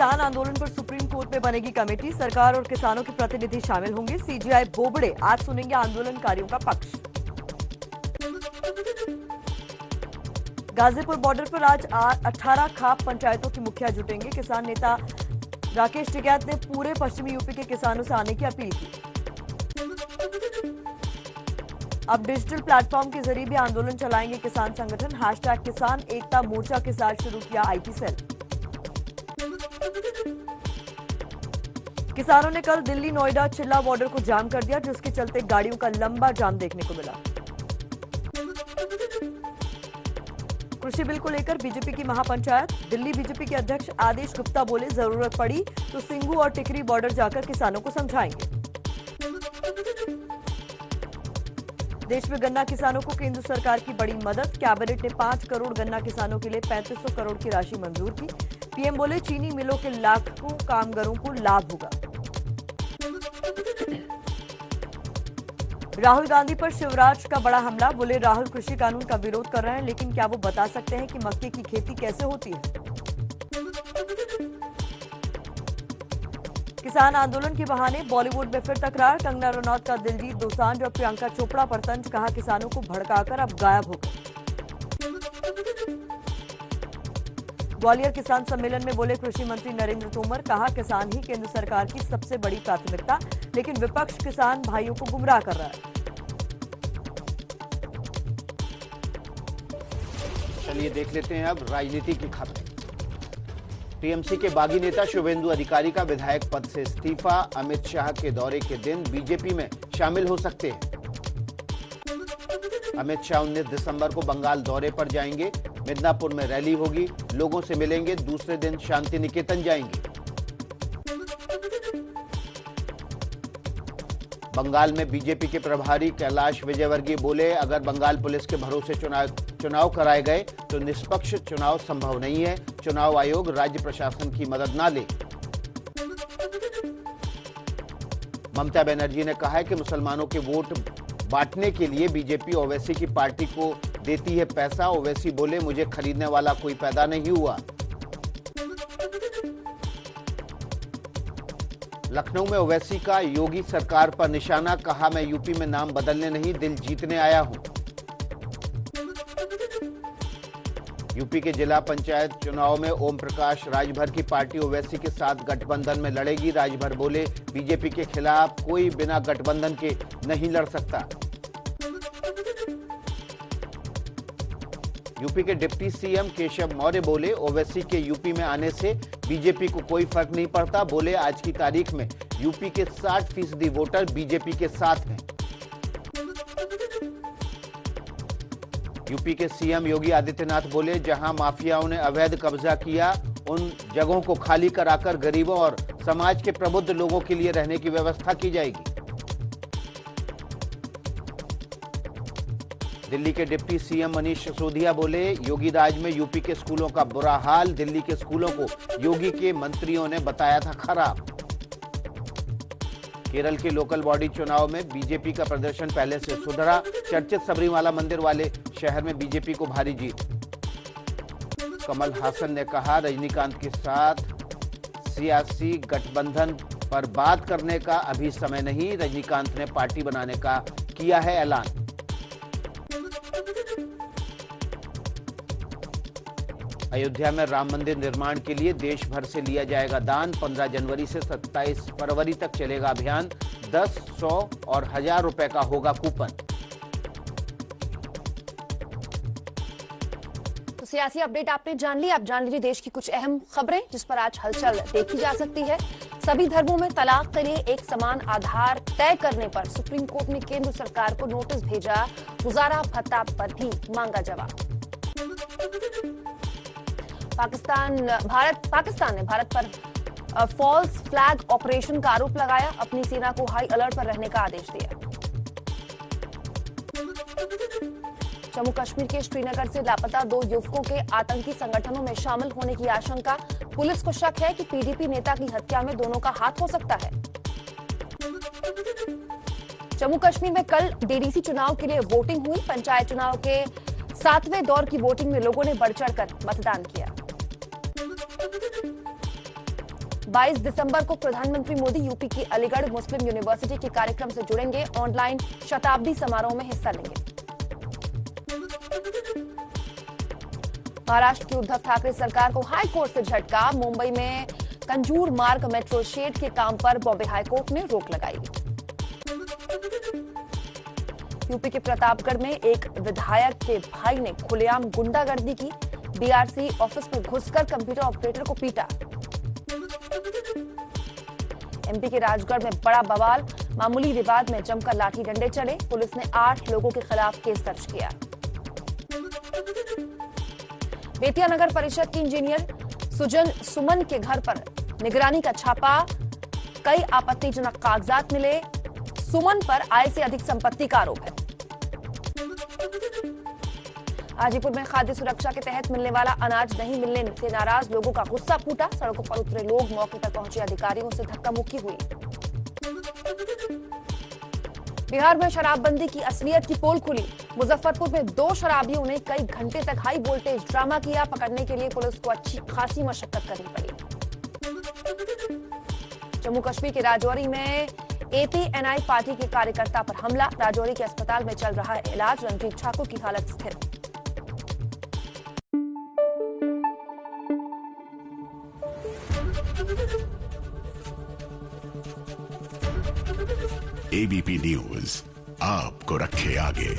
किसान आंदोलन पर सुप्रीम कोर्ट में बनेगी कमेटी, सरकार और किसानों के प्रतिनिधि शामिल होंगे। सीजेआई बोबड़े आज सुनेंगे आंदोलनकारियों का पक्ष। गाजीपुर बॉर्डर पर आज 18 खाप पंचायतों के मुखिया जुटेंगे। किसान नेता राकेश टिकैत ने पूरे पश्चिमी यूपी के किसानों से आने की अपील की। अब डिजिटल प्लेटफॉर्म के जरिए भी आंदोलन चलाएंगे किसान संगठन। हैशटैग किसान एकता मोर्चा के साथ शुरू किया आईटी सेल। किसानों ने कल दिल्ली नोएडा चिल्ला बॉर्डर को जाम कर दिया, जिसके चलते गाड़ियों का लंबा जाम देखने को मिला। कृषि बिल को लेकर बीजेपी की महापंचायत। दिल्ली बीजेपी के अध्यक्ष आदेश गुप्ता बोले, जरूरत पड़ी तो सिंघू और टिकरी बॉर्डर जाकर किसानों को समझाएंगे। देश में गन्ना किसानों को केंद्र सरकार की बड़ी मदद। कैबिनेट ने 5 करोड़ गन्ना किसानों के लिए 3500 करोड़ की राशि मंजूर की। पीएम बोले, चीनी मिलों के लाखों कामगारों को लाभ होगा। राहुल गांधी पर शिवराज का बड़ा हमला। बोले, राहुल कृषि कानून का विरोध कर रहे हैं, लेकिन क्या वो बता सकते हैं कि मक्के की खेती कैसे होती है? किसान आंदोलन के बहाने बॉलीवुड में फिर तकरार। कंगना रनौत का दिलजीत दोसांझ और प्रियंका चोपड़ा पर तंज। कहा, किसानों को भड़काकर अब गायब हो गए। ग्वालियर किसान सम्मेलन में बोले कृषि मंत्री नरेंद्र तोमर। कहा, किसान ही केंद्र सरकार की सबसे बड़ी प्राथमिकता, लेकिन विपक्ष किसान भाइयों को गुमराह कर रहा है। चलिए देख लेते हैं अब राजनीति की खबरें। टीएमसी के बागी नेता शुभेंदु अधिकारी का विधायक पद से इस्तीफा। अमित शाह के दौरे के दिन बीजेपी में शामिल हो सकते हैं। अमित शाह 19 दिसंबर को बंगाल दौरे पर जाएंगे। मिदनापुर में रैली होगी, लोगों से मिलेंगे। दूसरे दिन शांति निकेतन जाएंगे। बंगाल में बीजेपी के प्रभारी कैलाश विजयवर्गीय बोले, अगर बंगाल पुलिस के भरोसे चुनाव कराए गए तो निष्पक्ष चुनाव संभव नहीं है। चुनाव आयोग राज्य प्रशासन की मदद ना ले। ममता बनर्जी ने कहा है कि मुसलमानों के वोट बांटने के लिए बीजेपी ओवैसी की पार्टी को देती है पैसा। ओवैसी बोले, मुझे खरीदने वाला कोई पैदा नहीं हुआ। लखनऊ में ओवैसी का योगी सरकार पर निशाना। कहा, मैं यूपी में नाम बदलने नहीं, दिल जीतने आया हूं। यूपी के जिला पंचायत चुनाव में ओम प्रकाश राजभर की पार्टी ओवैसी के साथ गठबंधन में लड़ेगी। राजभर बोले, बीजेपी के खिलाफ कोई बिना गठबंधन के नहीं लड़ सकता। यूपी के डिप्टी सीएम केशव मौर्य बोले, ओवैसी के यूपी में आने से बीजेपी को कोई फर्क नहीं पड़ता। बोले, आज की तारीख में यूपी के 60% वोटर बीजेपी के साथ हैं। यूपी के सीएम योगी आदित्यनाथ बोले, जहां माफियाओं ने अवैध कब्जा किया, उन जगहों को खाली कराकर गरीबों और समाज के प्रबुद्ध लोगों के लिए रहने की व्यवस्था की जाएगी। दिल्ली के डिप्टी सीएम मनीष सिसोदिया बोले, योगी राज में यूपी के स्कूलों का बुरा हाल। दिल्ली के स्कूलों को योगी के मंत्रियों ने बताया था खराब। केरल के लोकल बॉडी चुनाव में बीजेपी का प्रदर्शन पहले से सुधरा। चर्चित सबरीमाला मंदिर वाले शहर में बीजेपी को भारी जीत। कमल हासन ने कहा, रजनीकांत के साथ सियासी गठबंधन पर बात करने का अभी समय नहीं। रजनीकांत ने पार्टी बनाने का किया है ऐलान। अयोध्या में राम मंदिर निर्माण के लिए देश भर से लिया जाएगा दान। 15 जनवरी से 27 फरवरी तक चलेगा अभियान। 10, 100 और 1000 रुपए का होगा कूपन। तो सियासी अपडेट आपने जान ली। आप जान लीजिए देश की कुछ अहम खबरें जिस पर आज हलचल देखी जा सकती है। सभी धर्मों में तलाक के लिए एक समान आधार तय करने पर सुप्रीम कोर्ट ने केंद्र सरकार को नोटिस भेजा। गुजारा भत्ता पर भी मांगा जवाब। पाकिस्तान ने भारत पर फॉल्स फ्लैग ऑपरेशन का आरोप लगाया। अपनी सेना को हाई अलर्ट पर रहने का आदेश दिया। जम्मू कश्मीर के श्रीनगर से लापता 2 युवकों के आतंकी संगठनों में शामिल होने की आशंका। पुलिस को शक है कि पीडीपी नेता की हत्या में दोनों का हाथ हो सकता है। जम्मू कश्मीर में कल डीडीसी चुनाव के लिए वोटिंग हुई। पंचायत चुनाव के 7वें दौर की वोटिंग में लोगों ने बढ़ चढ़कर मतदान किया। 22 दिसंबर को प्रधानमंत्री मोदी यूपी की अलीगढ़ मुस्लिम यूनिवर्सिटी के कार्यक्रम से जुड़ेंगे। ऑनलाइन शताब्दी समारोह में हिस्सा लेंगे। महाराष्ट्र की उद्धव ठाकरे सरकार को हाई कोर्ट से झटका। मुंबई में कंजूर मार्ग मेट्रो शेड के काम पर बॉम्बे हाईकोर्ट ने रोक लगाई। यूपी के प्रतापगढ़ में एक विधायक के भाई ने खुलेआम गुंडागर्दी की। बीआरसी ऑफिस में घुसकर कंप्यूटर ऑपरेटर को पीटा। एमपी के राजगढ़ में बड़ा बवाल। मामूली विवाद में जमकर लाठी डंडे चले। पुलिस ने 8 लोगों के खिलाफ केस दर्ज किया। बेतिया नगर परिषद के इंजीनियर सुजन सुमन के घर पर निगरानी का छापा। कई आपत्तिजनक कागजात मिले। सुमन पर आय से अधिक संपत्ति का आरोप है। हाजीपुर में खाद्य सुरक्षा के तहत मिलने वाला अनाज नहीं मिलने से नाराज लोगों का गुस्सा फूटा। सड़कों पर उतरे लोग मौके पर पहुंचे अधिकारियों से धक्का मुक्की हुई। बिहार में शराबबंदी की असलियत की पोल खुली। मुजफ्फरपुर में 2 शराबियों ने कई घंटे तक हाई वोल्टेज ड्रामा किया। पकड़ने के लिए पुलिस को अच्छी खासी मशक्कत करनी पड़ी। जम्मू कश्मीर के राजौरी में एपीएनआई पार्टी के कार्यकर्ता पर हमला। राजौरी के अस्पताल में चल रहा है इलाज। रणजीत ठाकुर की हालत स्थिर। एबीपी न्यूज आपको रखे आगे।